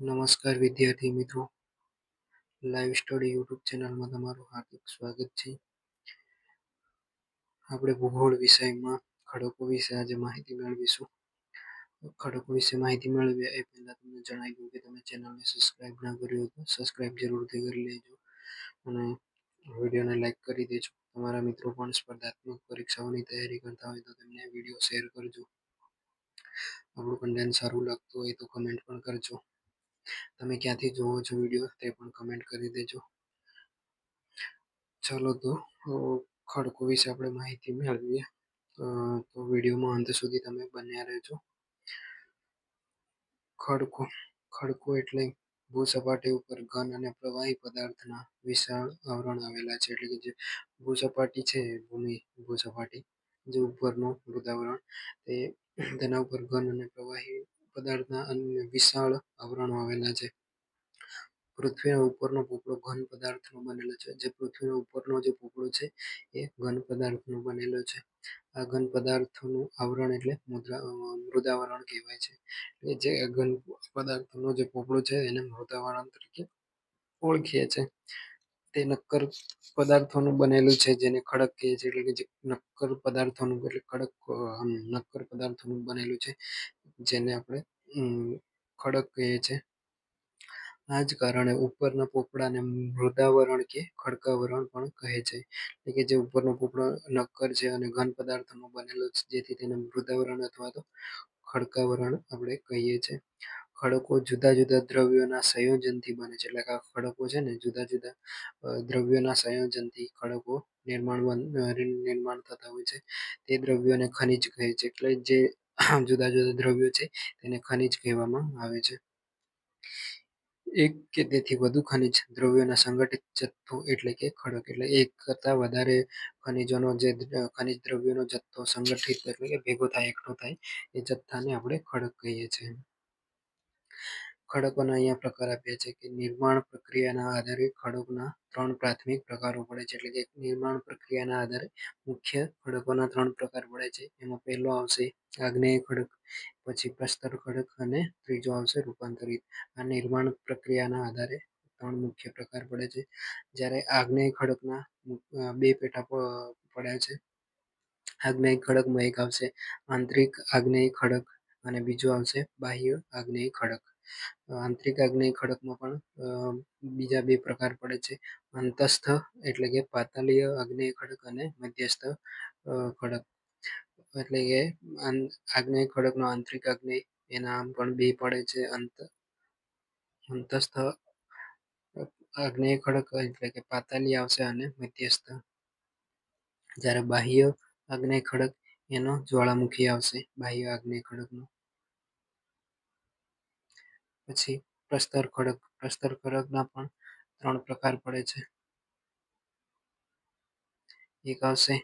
નમસ્કાર વિદ્યાર્થી મિત્રો, લાઈવ સ્ટડી યુટ્યુબ ચેનલમાં તમારું હાર્દિક સ્વાગત છે. આપણે ભૂગોળ વિષયમાં ખડકો વિશે આજે માહિતી મેળવીશું. ખડકો વિશે માહિતી મેળવીએ એ પહેલા તમને જણાવી દઉં કે તમે ચેનલને સબસ્ક્રાઇબ ના કર્યું તો સબસ્ક્રાઇબ જરૂરથી કરી લેજો અને વિડીયોને લાઈક કરી દેજો. તમારા મિત્રો પણ સ્પર્ધાત્મક પરીક્ષાઓની તૈયારી કરતા હોય તો તેમને વિડીયો શેર કરજો. આપણું કન્ટેન્ટ સારું લાગતું હોય તો કમેન્ટ પણ કરજો. તમે ક્યાંથી જોવો છો વિડીયો તે પણ કમેન્ટ કરી દેજો. ચાલો તો ખડકો વિશે આપણે માહિતી મેળવીએ. તો વિડીયોમાં અંત સુધી તમે બન્યા રહેજો. ખડકો એટલે ભૂસપાટી ઉપર ઘન અને પ્રવાહી પદાર્થના વિશાળ આવરણ આવેલા છે. એટલે કે જે ભૂસપાટી છે, ભૂસપાટી જે ઉપરનું મૃદાવરણ તે તેના ઉપર ઘન અને પ્રવાહી પદાર્થના અન્ય વિશાળ આવરણો આવેલા છે. પૃથ્વીના ઉપરનો પોપડો ઘન પદાર્થનો બનેલો છે. જે પૃથ્વીનો ઉપરનો જે પોપડો છે એ ઘન પદાર્થનો બનેલો છે. આ ઘન પદાર્થોનું આવરણ એટલે મૃદાવરણ કહેવાય છે. જે ઘન પદાર્થનો જે પોપડો છે એને મૃદાવરણ તરીકે ઓળખીએ છે. તે નક્કર પદાર્થોનું બનેલું છે જેને ખડક કહે છે. એટલે કે જે નક્કર પદાર્થોનું એટલે કડક નક્કર પદાર્થોનું બનેલું છે જેને આપણે ખડક કહીએ છીએ. આ જ કારણે ઉપરના પોપડાને મૃદાવરણ કે ખડકાવરણ પણ કહે છે. એટલે કે જે ઉપરનો પોપડો નક્કર છે અને ઘન પદાર્થનો બનેલો છે જેથી તેને મૃદાવરણ અથવા તો ખડકાવરણ આપણે કહીએ છીએ. ખડકો જુદા જુદા દ્રવ્યોના સંયોજનથી બને છે. એટલે કે આ ખડકો છે ને જુદા જુદા દ્રવ્યોના સંયોજનથી ખડકો નિર્માણ થતા હોય છે. તે દ્રવ્યોને ખનિજ કહે છે. એટલે જે જુદા જુદા દ્રવ્યો છે તેને ખનિજ કહેવામાં આવે છે. એક કે તેથી વધુ ખનિજ દ્રવ્યોના સંગઠિત જથ્થો એટલે કે ખડક. એટલે એક કરતાં વધારે ખનિજોનો જે ખનિજ દ્રવ્યોનો જથ્થો સંગઠિત એટલે કે ભેગો થાય, એકઠો થાય એ જથ્થાને આપણે ખડક કહીએ છીએ. ખડકોના અહીંયા પ્રકાર આપ્યા છે કે નિર્માણ પ્રક્રિયાના આધારે ખડકોના 3 પ્રાથમિક પ્રકારો પડે છે. એટલે કે નિર્માણ પ્રક્રિયાના આધારે મુખ્ય ખડકોના 3 પ્રકાર પડે છે. એમાં પહેલો આવશે આગ્નેય ખડક, પછી પ્રસ્તર ખડક અને ત્રીજો આવશે રૂપાંતરિત. આ નિર્માણ પ્રક્રિયાના આધારે 3 મુખ્ય પ્રકાર પડે છે. જ્યારે આગ્નેય ખડકના 2 પેટા પડ્યા છે. આગ્નેય ખડકમાં એક આવશે આંતરિક આગ્નેય ખડક અને બીજો આવશે બાહ્ય આગ્નેય ખડક. આંતરિક આગ્નેય ખડકમાં પણ બીજા 2 પ્રકાર પડે છે. અંતસ્થ એટલે કે પાતળીય આગ્નેય ખડક અને મધ્યસ્થ ખડક. એટલે કે આગ્નેય ખડકનો આંતરિક આગ્નેય એના આમ પણ 2 પડે છે. અંતસ્થ આગ્નેય ખડક એટલે કે પાતળી આવશે અને મધ્યસ્થ. જ્યારે બાહ્ય આગ્નેય ખડક એનો જ્વાળામુખી આવશે બાહ્ય આગ્નેય ખડકનો. પછી પ્રસ્તર ખડક. પ્રસ્તર ખડકના પણ 3 પ્રકાર પડે છે. એક આવશે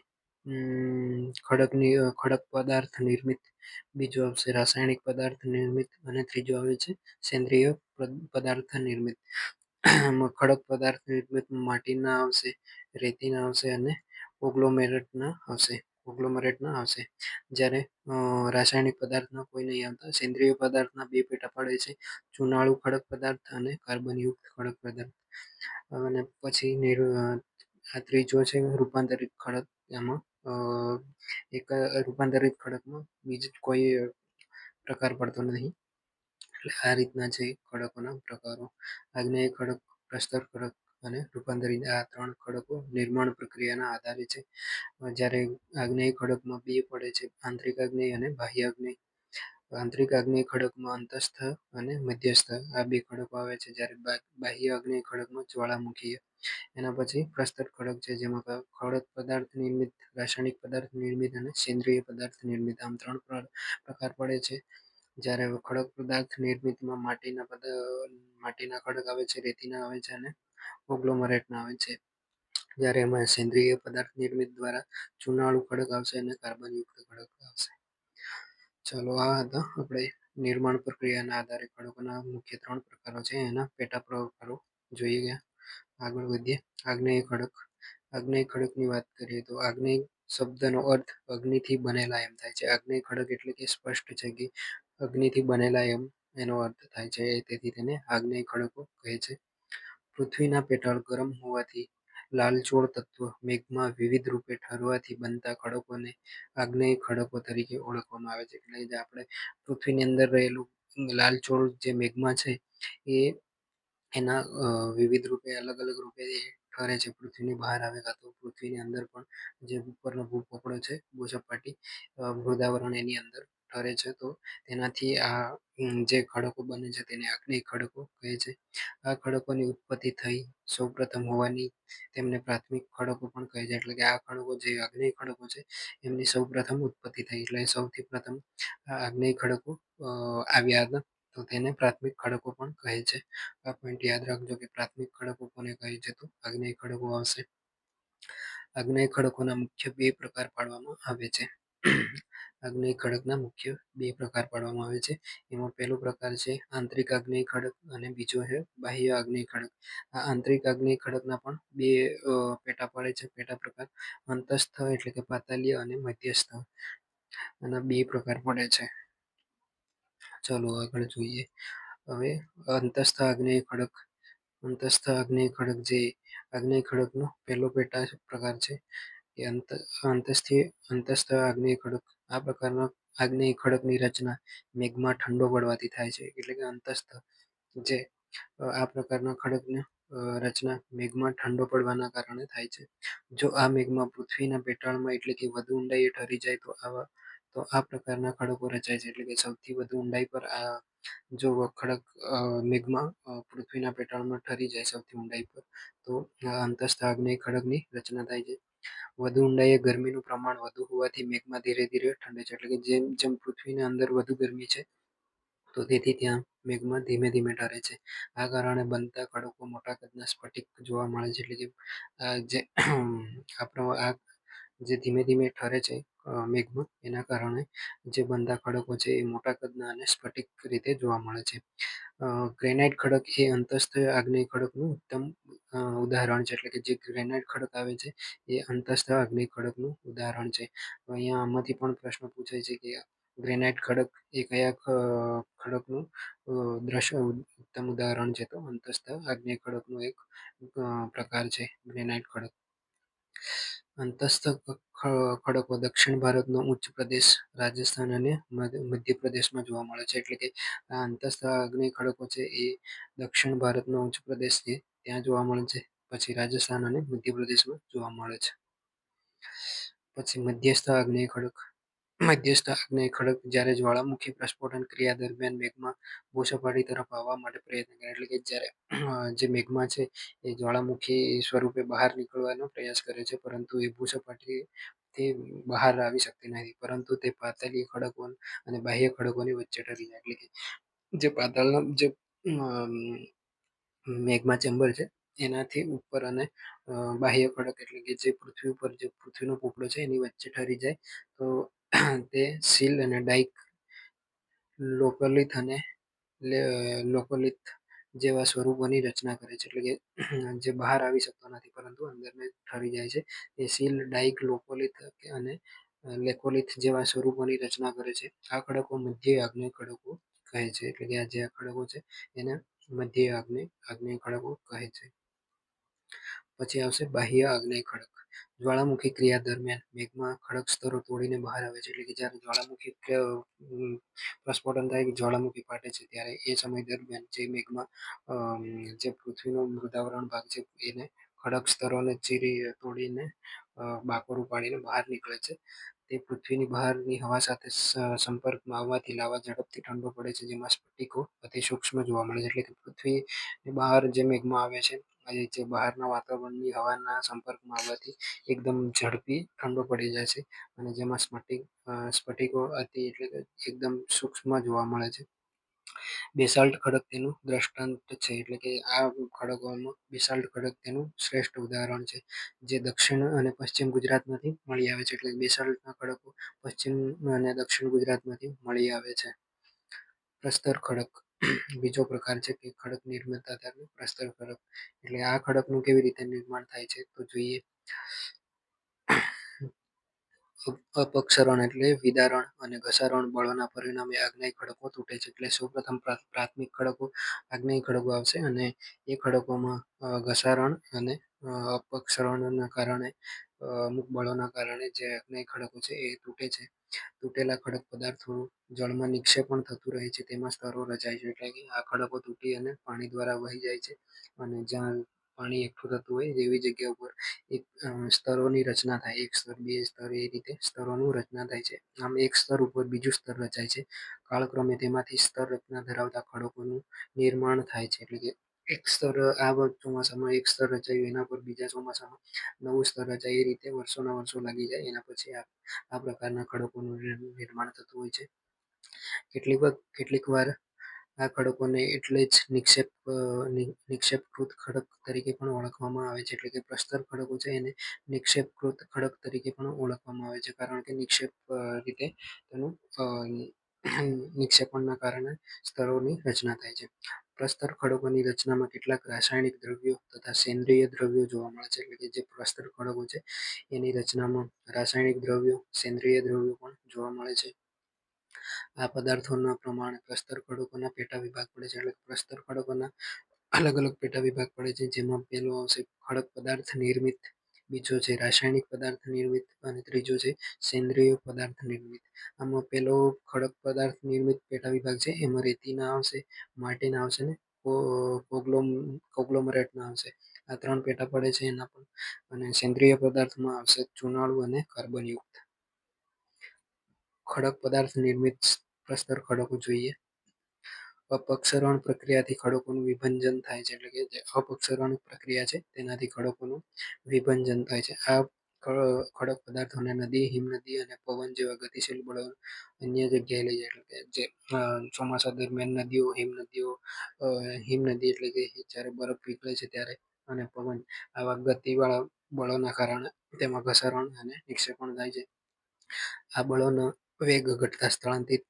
ખડક પદાર્થ નિર્મિત, બીજો આવશે રાસાયણિક પદાર્થ નિર્મિત અને ત્રીજો આવે છે સેન્દ્રિય પદાર્થ નિર્મિત. ખડક પદાર્થ નિર્મિત માટીના આવશે, રેતીના આવશે અને કોંગ્લોમેરેટના આવશે. જ્યારે રાસાયણિક પદાર્થના કોઈ નહીં આવતા. સેન્દ્રિય પદાર્થના 2 પેટા પડે છે, ચુનાળુ ખડક પદાર્થ અને કાર્બનયુક્ત ખડક પદાર્થ. અને પછી આ ત્રીજો છે રૂપાંતરિત ખડક. એમાં એક રૂપાંતરિત ખડકમાં બીજો કોઈ પ્રકાર પડતો નથી. એટલે આ રીતના છે ખડકોના પ્રકારો. આગ્નેય ખડક, પ્રસ્તર ખડક અને રૂપાંતરિત. આ 3 ખડકો નિર્માણ પ્રક્રિયાના આધારે છે. જ્યારે આગ્નેય ખડકમાં 2 પડે છે, આંતરિક આગ્નેય અને બાહ્ય આગ્નેય. આંતરિક આગ્નેય ખડકમાં અંતસ્થ અને મધ્યસ્થ આ 2 ખડકો આવે છે. જ્યારે બાહ્ય આગ્નેય ખડકમાં જ્વાળામુખી. એના પછી પ્રસ્તર ખડક છે જેમાં ખડક પદાર્થ નિર્મિત, રાસાયણિક પદાર્થ નિર્મિત અને સેન્દ્રિય પદાર્થ નિર્મિત આમ 3 પ્રકાર પડે છે. જ્યારે ખડક પદાર્થ નિર્મિતમાં માટીના ખડક આવે છે, રેતીના આવે છે અને કોંગ્લોમરેટના આવે છે. જ્યારે એમાં સેન્દ્રિય પદાર્થ નિર્મિત દ્વારા ચુનાળુ ખડક આવશે અને કાર્બનયુક્ત ખડક આવશે. ચાલો, આ હતા આપણે નિર્માણ પ્રક્રિયાના આધારે ખડકોના મુખ્ય 3 પ્રકારો છે એના પેટા પ્રકારો જોઈ ગયા. આગળ વધીએ. આગ્નેય ખડક. આગ્નેય ખડકની વાત કરીએ તો આગ્નેય શબ્દનો અર્થ અગ્નિથી બનેલા એમ થાય છે. આગ્નેય ખડક એટલે કે સ્પષ્ટ છે કે અગ્નિથી બનેલા એમ એનો અર્થ થાય છે. તેથી તેને આગ્નેય ખડકો કહે છે. પૃથ્વીના પેટાળ ગરમ હોવાથી લાલચોળ તત્વ મેઘમાં વિવિધ રૂપે ઠરવાથી બનતા ખડકોને આગ્નેય ખડકો તરીકે ઓળખવામાં આવે છે. એટલે જે આપણે પૃથ્વીની અંદર રહેલું લાલચોળ જે મેઘમાં છે એ એના વિવિધ રૂપે અલગ અલગ રૂપે એ ઠરે છે. પૃથ્વીની બહાર આવે કાં તો પૃથ્વીની અંદર પણ જે ઉપરનો ભૂપોકળો છે ભૂસપાટી મૃદાવરણ એની અંદર ઠરે છે. તો તેનાથી આ જે ખડકો બને છે તેને આગ્નેય ખડકો કહે છે. આ ખડકોની ઉત્પત્તિ થઈ સૌપ્રથમ હોવાની તેમને પ્રાથમિક ખડકો પણ કહે છે. એટલે કે આ ખડકો જે આગ્નેય ખડકો છે એમની સૌપ્રથમ ઉત્પત્તિ થઈ એટલે સૌથી પ્રથમ આ આગ્નેય ખડકો આવ્યા હતા. તો તેને પ્રાથમિક ખડકો પણ કહે છે. આ પોઈન્ટ યાદ રાખજો કે પ્રાથમિક ખડકો કોને કહે છે તો આગ્નેય ખડકો આવશે. આગ્નેય ખડકોના મુખ્ય બે પ્રકાર પાડવામાં આવે છે. આગ્નેય ખડકના મુખ્ય બે પ્રકાર પાડવામાં આવે છે. એમાં પહેલો પ્રકાર છે આંતરિક આગ્નેય ખડક અને બીજો છે બાહ્ય આગ્નેય ખડક. આ આંતરિક આગ્નેય ખડકના પણ બે પેટા પડે છે. પેટા પ્રકાર અંતસ્થ એટલે કે પાતાલીય અને મધ્યસ્થ. આના બે પ્રકાર પડે છે. ચાલો આગળ જોઈએ. હવે અંતસ્થ આગ્નેય ખડક. અંતસ્થ આગ્નેય ખડક જે આગ્નેય ખડકનો પહેલો પેટા પ્રકાર છે એ અંતસ્થ આગ્નેય ખડક. આ પ્રકારના આગ્નેય ખડકની રચના મેઘમાં ઠંડો પડવાથી થાય છે. એટલે કે અંતસ્થ જે આ પ્રકારના ખડકની રચના મેઘમાં ઠંડો પડવાના કારણે થાય છે. જો આ મેઘમાં પૃથ્વીના પેટાળમાં એટલે કે વધુ ઊંડાઈએ ઠરી જાય તો આ પ્રકારના ખડકો રચાય છે. એટલે કે સૌથી વધુ ઊંડાઈ પર આ જો ખડક મેઘમાં પૃથ્વીના પેટાળમાં ઠરી જાય સૌથી ઊંડાઈ પર તો અંતસ્થ આગ્નેય ખડકની રચના થાય છે. વધુ ઊંડાઈએ ગરમીનું પ્રમાણ વધુ હોવાથી મેઘમાં ધીરે ધીરે ઠંડે છે. એટલે કે જેમ જેમ પૃથ્વીની અંદર વધુ ગરમી છે તો તેથી ત્યાં મેઘમાં ધીમે ધીમે ઠરે છે. આ કારણે બનતા ખડકો મોટા કદના સ્ફટિક જોવા મળે છે. એટલે કે જે આપણો આ જે ધીમે ધીમે ઠરે છે મેઘમાં એના કારણે જે બનતા ખડકો છે એ મોટા કદના અને સ્ફટિક રીતે જોવા મળે છે. ગ્રેનાઇટ ખડક એ અંતસ્થ આગ્નેય ખડકનું ઉત્તમ ઉદાહરણ છે. એટલે કે જે ગ્રેનાઇટ ખડક આવે છે એ અંતસ્થ આગ્નેય ખડકનું ઉદાહરણ છે. અહીંયા આમાંથી પણ પ્રશ્ન પૂછાય છે કે ગ્રેનાઇટ ખડક એ કયા ખડકનું દ્રશ્ય ઉત્તમ ઉદાહરણ છે તો અંતસ્થ આગ્નેય ખડકનું એક પ્રકાર છે ગ્રેનાઇટ ખડક. અંતસ્થ ખડકો દક્ષિણ ભારતનો ઉચ્ચ પ્રદેશ રાજસ્થાન અને મધ્યપ્રદેશમાં જોવા મળે છે. એટલે કે આ અંતસ્થ આગ્નેય ખડકો છે એ દક્ષિણ ભારતનો ઉચ્ચ પ્રદેશ છે ત્યાં જોવા મળે છે. પછી રાજસ્થાન અને મધ્યપ્રદેશમાં જોવા મળે છે. પછી મધ્યસ્થ આગ્નેય ખડક. મધ્યસ્થ આગ્નેય ખડક જ્યારે જ્વાળામુખી પ્રસ્ફોટન ક્રિયા દરમિયાન મેઘમાં ભૂસપાટી તરફ આવવા માટે પ્રયત્ન કરે. એટલે કે જ્યારે જે મેઘમાં છે એ જ્વાળામુખી સ્વરૂપે બહાર નીકળવાનો પ્રયાસ કરે છે પરંતુ એ ભૂસપાટી તે બહાર આવી શકતી નથી. પરંતુ તે પાતળીય ખડકો અને બાહ્ય ખડકોની વચ્ચે ઠરી જાય. એટલે કે જે પાતાળના જે મેઘમાં ચેમ્બર છે એનાથી ઉપર અને બાહ્ય ખડક એટલે કે જે પૃથ્વી ઉપર જે પૃથ્વીનો પોપડો છે એની વચ્ચે ઠરી જાય તો તે સીલ અને ડાઇક લોકોલિથ અને લોકોલિથ જેવા સ્વરૂપોની રચના કરે છે. એટલે કે જે બહાર આવી શકતો નથી પરંતુ અંદર ઠરી જાય છે એ સીલ ડાઇક લોકોલિથ અને લેકોલિથ જેવા સ્વરૂપોની રચના કરે છે. આ ખડકો મધ્ય આગ્નેય ખડકો કહે છે. એટલે કે આ જે ખડકો છે એને મધ્ય આગ્નેય ખડકો કહે છે. પછી આવશે બાહ્ય આગ્નેય ખડક. જ્વાળામુખી ક્રિયા દરમિયાન મેઘમાં ખડક સ્તરો તોડીને બહાર આવે છે. એટલે કે જ્યારે જ્વાળામુખી પ્રસ્ફોટન થાય જ્વાળામુખી ફાટે છે ત્યારે એ સમય દરમિયાન જે મેઘમાં જે પૃથ્વીનો મૃદાવરણ ભાગ છે એને ખડક સ્તરોને ચીરી તોડીને બાકોરું પાડીને બહાર નીકળે છે. તે પૃથ્વીની બહારની હવા સાથે સંપર્કમાં આવવાથી લાવા ઝડપથી ઠંડો પડે છે જેમાં સ્ફટિકો અતિ સૂક્ષ્મ જોવા મળે છે. એટલે કે પૃથ્વીની બહાર જે મેઘમાં આવે છે જે બહારના વાતાવરણની હવાના સંપર્કમાં આવવાથી એકદમ ઝડપી ઠંડો પડી જાય છે અને જેમાં સ્ફટિકો અતિ એટલે કે એકદમ સૂક્ષ્મ જોવા મળે છે. બેસાલ્ટ ખડક તેનું દ્રષ્ટાંત છે. એટલે કે આ ખડકોમાં બેસાલ્ટ ખડક તેનું શ્રેષ્ઠ ઉદાહરણ છે જે દક્ષિણ અને પશ્ચિમ ગુજરાતમાંથી મળી આવે છે. એટલે બેસાલ્ટના ખડકો પશ્ચિમ અને દક્ષિણ ગુજરાતમાંથી મળી આવે છે. પ્રસ્તર ખડક બીજો પ્રકાર છે કે ખડક નિર્માતા પ્રસ્તર ખડક. એટલે આ ખડકનું કેવી રીતે નિર્માણ થાય છે તો જોઈએ. અપક્ષરણ એટલે વિદારણ અને ઘસારણ બળોના પરિણામે આગ્નેય ખડકો તૂટે છે. એટલે સૌપ્રથમ પ્રાથમિક ખડકો આગ્નેય ખડકો આવશે અને એ ખડકોમાં ઘસારણ અને અપક્ષરણના કારણે અમુક બળોના કારણે જે આગ્નેય ખડકો છે એ તૂટે છે. તૂટેલા ખડક પદાર્થો જળમાં નિક્ષેપણ થતું રહે છે, તેમાં સ્તરો રચાય છે. એટલે કે આ ખડકો તૂટી અને પાણી દ્વારા વહી જાય છે અને જ્યાં પાણી એકઠું થતું હોય એવી જગ્યા ઉપર એક સ્તરોની રચના થાય. એક સ્તર, બે સ્તર, એ રીતે સ્તરોનું રચના થાય છે. આમ એક સ્તર ઉપર બીજું સ્તર રચાય છે. કાળક્રમે તેમાંથી સ્તર રચના ધરાવતા ખડકોનું નિર્માણ થાય છે. એટલે કે એક સ્તર આ ચોમાસામાં એક સ્તર રચાયું, એના પર બીજા ચોમાસામાં નવું સ્તર રચાય, એ રીતે વર્ષોના વર્ષો લાગી જાય. એના પછી આ પ્રકારના ખડકોનું નિર્માણ થતું હોય છે. કેટલીક વાર આ ખડકોને એટલે જ નિક્ષેપકૃત ખડક તરીકે પણ ઓળખવામાં આવે છે. એટલે કે પ્રસ્તર ખડકો છે એને નિક્ષેપકૃત ખડક તરીકે પણ ઓળખવામાં આવે છે, કારણ કે નિક્ષેપ રીતે તેનું નિક્ષેપણના કારણે સ્તરોની રચના થાય છે. પ્રસ્તર ખડકોની રચનામાં કેટલાક રાસાયણિક દ્રવ્યો તથા સેન્દ્રિય દ્રવ્યો જોવા મળે છે. એટલે કે જે પ્રસ્તર ખડકો છે એની રચનામાં રાસાયણિક દ્રવ્યો, સેન્દ્રિય દ્રવ્યો પણ જોવા મળે છે. આ પદાર્થોના પ્રમાણે પ્રસ્તર ખડકોના પેટા વિભાગ પડે છે. એટલે પ્રસ્તર ખડકોના અલગ અલગ પેટા વિભાગ પડે છે, જેમાં પહેલો આવશે ખડક પદાર્થ નિર્મિત, બીજો છે રાસાયણિક પદાર્થ નિર્મિત અને ત્રીજો છે સેન્દ્રિય પદાર્થ નિર્મિત. આમાં પેલો ખડક પદાર્થ નિર્મિત પેટા વિભાગ છે એમાં રેતીના આવશે, માટીના આવશે ને કોગ્લોમરેટના આવશે. આ ત્રણ પેટા પડે છે એના પણ. અને સેન્દ્રિય પદાર્થમાં આવશે ચુનાળું અને કાર્બનયુક્ત. ખડક પદાર્થ નિર્મિત પ્રસ્તર ખડકો જોઈએ. અપક્ષરણ પ્રક્રિયાથી ખડકોનું વિભંજન થાય છે. એટલે કે જે અપક્ષરણ પ્રક્રિયા છે તેનાથી ખડકોનું વિભંજન થાય છે. આ ખડક પદાર્થોને નદી, હિમનદી અને પવન જેવા ગતિશીલ બળો અન્ય જગ્યાએ લઈ જાય. એટલે કે જે ચોમાસા દરમિયાન નદીઓ, હિમનદી એટલે કે જ્યારે બરફ પીગળે છે ત્યારે, અને પવન, આવા ગતિવાળા બળોના કારણે તેમાં ઘસારણ અને નિક્ષેપણ થાય છે. આ બળોનો વેગ ઘટતા સ્થળાંતરિત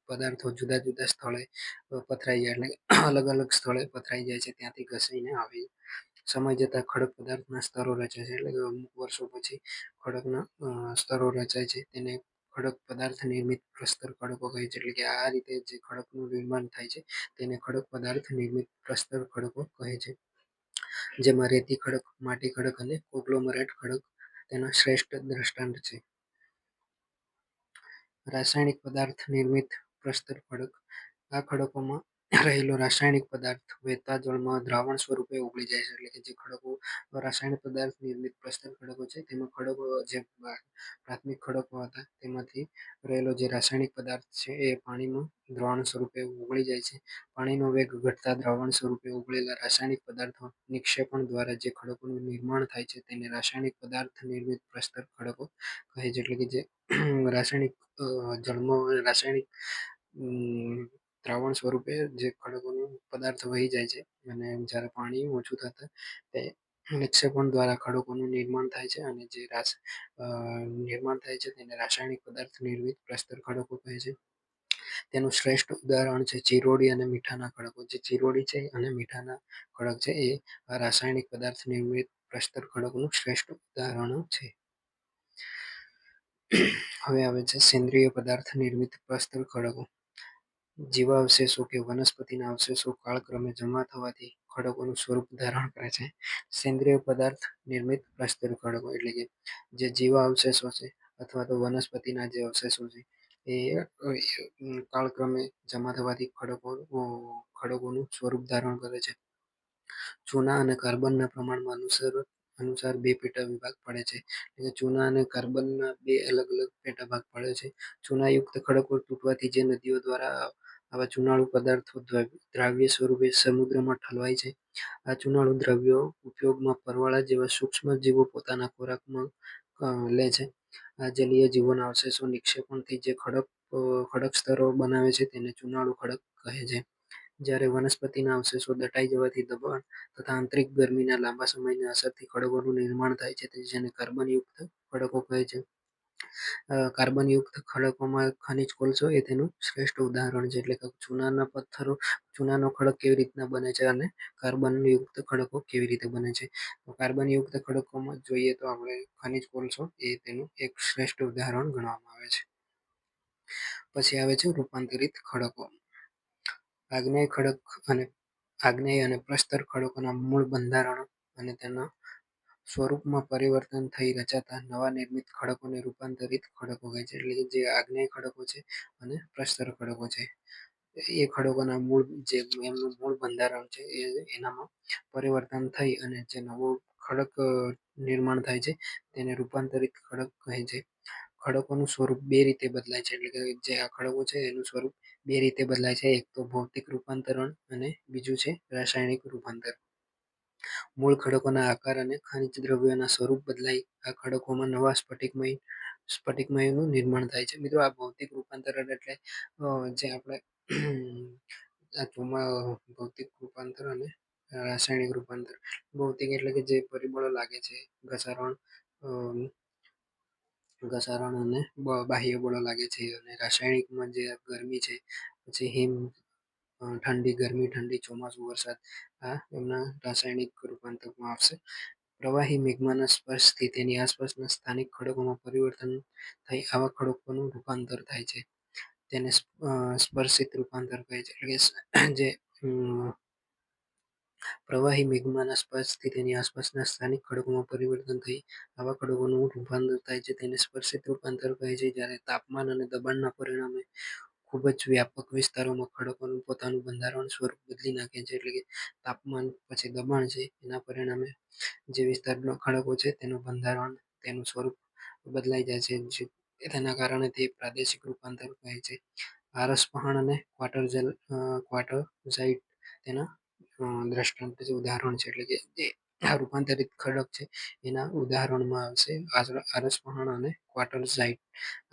પદાર્થો જુદા જુદા સ્થળે પથરાઈ જાય. એટલે અલગ અલગ સ્થળે પથરાઈ જાય છે, ત્યાંથી ઘસીને આવે. સમય જતા ખડક પદાર્થના સ્તરો રચાય છે. એટલે કે અમુક વર્ષો પછી ખડકના સ્તરો રચાય છે, તેને ખડક પદાર્થ નિર્મિત પ્રસ્તર ખડકો કહે છે. એટલે કે આ રીતે જે ખડકનું નિર્માણ થાય છે તેને ખડક પદાર્થ નિર્મિત પ્રસ્તર ખડકો કહે છે. જેમાં રેતી ખડક, માટી ખડક અને કોગ્લોમરેટ ખડક તેના શ્રેષ્ઠ દ્રષ્ટાંત છે. રાસાયણિક પદાર્થ નિર્મિત પ્રસ્તર ખડક. આ ખડકોમાં રહેલો રાસાયણિક પદાર્થ વહેતા જળમાં દ્રાવણ સ્વરૂપે ઓગળી જાય છે. એટલે કે જે ખડકો રાસાયણિક પદાર્થ નિર્મિત પ્રસ્તર ખડકો છે તેમાં ખડકો જે પ્રાથમિક ખડકો હતા તેમાંથી રહેલો જે રાસાયણિક પદાર્થ છે એ પાણીમાં દ્રાવણ સ્વરૂપે ઓગળી જાય છે. પાણીનો વેગ ઘટતા દ્રાવણ સ્વરૂપે ઓગળેલા રાસાયણિક પદાર્થો નિક્ષેપણ દ્વારા જે ખડકોનું નિર્માણ થાય છે તેને રાસાયણિક પદાર્થ નિર્મિત પ્રસ્તર ખડકો કહે છે. એટલે કે જે રાસાયણિક જળમાં રાસાયણિક દ્રાવણ સ્વરૂપે જે ખડકોનું પદાર્થ વહી જાય છે અને જ્યારે પાણી ઓછું થતા તે નિક્ષેપણ દ્વારા ખડકોનું નિર્માણ થાય છે, અને જે નિર્માણ થાય છે તેને રાસાયણિક પદાર્થ નિર્મિત પ્રસ્તર ખડકો કહે છે. તેનું શ્રેષ્ઠ ઉદાહરણ છે ચિરોડી અને મીઠાના ખડકો. જે ચિરોડી છે અને મીઠાના ખડક છે એ રાસાયણિક પદાર્થ નિર્મિત પ્રસ્તર ખડકોનું શ્રેષ્ઠ ઉદાહરણો છે. હવે આવે છે સેન્દ્રિય પદાર્થ નિર્મિત પ્રસ્તર ખડકો. જીવાવશેષો કે વનસ્પતિના અવશેષો કાળક્રમે જમા થવાથી ખડકોનું સ્વરૂપ ધારણ કરે છે. સેન્દ્રિય પદાર્થ નિર્મિત પ્રસ્તર ખડકો એટલે કે જે જીવા અવશેષો છે અથવા તો વનસ્પતિના જે અવશેષો છે એ કાળક્રમે જમા થવાથી ખડકોનું સ્વરૂપ ધારણ કરે છે. ચૂના અને કાર્બનના પ્રમાણમાં અનુસાર બે પેટા વિભાગ પડે છે. એટલે ચૂના અને કાર્બનના બે અલગ અલગ પેટા ભાગ પડે છે. ચૂનાયુક્ત ખડકો તૂટવાથી જે નદીઓ દ્વારા આવા ચુનાળુ પદાર્થો દ્રાવ્ય સ્વરૂપે સમુદ્રમાં ઠલવાય છે. આ ચુનાળુ દ્રવ્યો ઉપયોગમાં પરવાળા જેવા સૂક્ષ્મ જીવો પોતાના ખોરાકમાં લે છે. આ જલીય જીવોના અવશેષો નિક્ષેપણથી જે ખડક સ્તરો બનાવે છે તેને ચુનાળુ ખડક કહે છે. જ્યારે વનસ્પતિના અવશેષો દટાઈ જવાથી દબાણ તથા આંતરિક ગરમીના લાંબા સમયની અસરથી ખડકોનું નિર્માણ થાય છે, જેને કાર્બનયુક્ત ખડકો કહે છે. કાર્બનયુક્ત ખડકોમાં ખનિજ કોલસો એ તેનું શ્રેષ્ઠ ઉદાહરણ છે. એટલે કે ચૂનાનો ખડક કેવી રીતના બને છે અને કાર્બનયુક્ત ખડકો કેવી રીતે બને છે. તો કાર્બનયુક્ત ખડકોમાં જોઈએ તો આપણે ખનિજ કોલસો એ તેનું એક શ્રેષ્ઠ ઉદાહરણ ગણવામાં આવે છે. પછી આવે છે રૂપાંતરિત ખડકો. આગ્નેય અને પ્રસ્તર ખડકોના મૂળ બંધારણો અને તેના સ્વરૂપમાં પરિવર્તન થઈ રચાતા નવા નિર્મિત ખડકોને રૂપાંતરિત ખડકો કહે છે. એટલે કે જે આગ્નેય ખડકો છે અને પ્રસ્તર ખડકો છે એ ખડકોના એમનું મૂળ બંધારણ છે એનામાં પરિવર્તન થઈ અને જે નવો ખડક નિર્માણ થાય છે તેને રૂપાંતરિત ખડક કહે છે. ખડકોનું સ્વરૂપ બે રીતે બદલાય છે. એટલે કે જે આ ખડકો છે એનું સ્વરૂપ બે રીતે બદલાય છે. એક તો ભૌતિક રૂપાંતરણ અને બીજું છે રાસાયણિક રૂપાંતર. મૂળ ખડકોના આકાર અને ખનિજ દ્રવ્યોના સ્વરૂપ બદલાઈ આ ખડકોમાં નવા સ્ફટિકમયનું નિર્માણ થાય છે. મિત્રો, આ ભૌતિક રૂપાંતરણ એટલે જે આપણે ભૌતિક રૂપાંતર અને રાસાયણિક રૂપાંતર. ભૌતિક એટલે કે જે પરિબળો લાગે છે, ઘસારણ અને બાહ્ય બળો લાગે છે. અને રાસાયણિકમાં જે ગરમી છે, પછી ઠંડી, ગરમી, ઠંડી, ચોમાસું, વરસાદ, આ એમના રાસાયણિક રૂપાંતરમાં આવશે. પ્રવાહી મેગ્માના સ્પર્શથી તેની આસપાસના સ્થાનિક ખડકોમાં પરિવર્તન થઈ આવા ખડકોનું રૂપાંતર થાય છે. તેને સ્પર્શિત રૂપાંતર કહે છે. એટલે કે જે પ્રવાહી મેગ્માના સ્પર્શથી તેની આસપાસના સ્થાનિક ખડકોમાં પરિવર્તન થઈ આવા ખડકોનું રૂપાંતર થાય છે તેને સ્પર્શિત રૂપાંતર કહે છે. જ્યારે તાપમાન અને દબાણના પરિણામે ખૂબ જ વ્યાપક વિસ્તારોમાં ખડકોનું પોતાનું બંધારણ સ્વરૂપ બદલી નાખે છે. એટલે કે તાપમાન પછી દબાણ છે એના પરિણામે જે વિસ્તારના ખડકો છે તેનું બંધારણ, તેનું સ્વરૂપ બદલાઈ જાય છે. તેના કારણે તે પ્રાદેશિક રૂપાંતર કહે છે. આરસ પહાણ અને ક્વાર્ટરઝાઇટ તેના દ્રષ્ટાંત છે, ઉદાહરણ છે. એટલે કે જે આ રૂપાંતરિત ખડક છે એના ઉદાહરણમાં આવશે આરસ પહાણ અને ક્વાર્ટરઝાઇટ.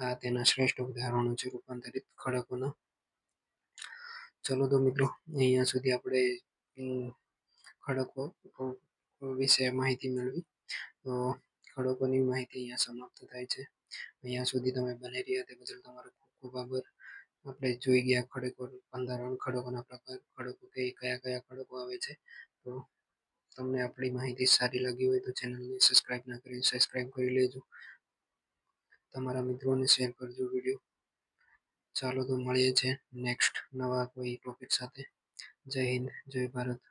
આ તેના શ્રેષ્ઠ ઉદાહરણો છે રૂપાંતરિત ખડકોના. ચલો તો મિત્રો, અહીંયા સુધી આપણે ખડકો વિશે માહિતી મેળવી. તો ખડકોની માહિતી અહીંયા સમાપ્ત થાય છે. અહીંયા સુધી તમે બની રહ્યા તે બદલ તમારો ખૂબ ખૂબ આભાર. આપણે જોઈ ગયા ખડકો, બંધારણ, ખડકોના પ્રકાર, ખડકો કયા કયા ખડકો આવે છે. તો તમને આપણી માહિતી સારી લાગી હોય તો ચેનલને સબસ્ક્રાઇબ ના કરી સબસ્ક્રાઇબ કરી લેજો. તમારા મિત્રોને શેર કરજો વિડીયો. ચાલો તો મળીએ છીએ નેક્સ્ટ નવા કોઈ ટોપિક સાથે. જય હિન્દ, જય ભારત.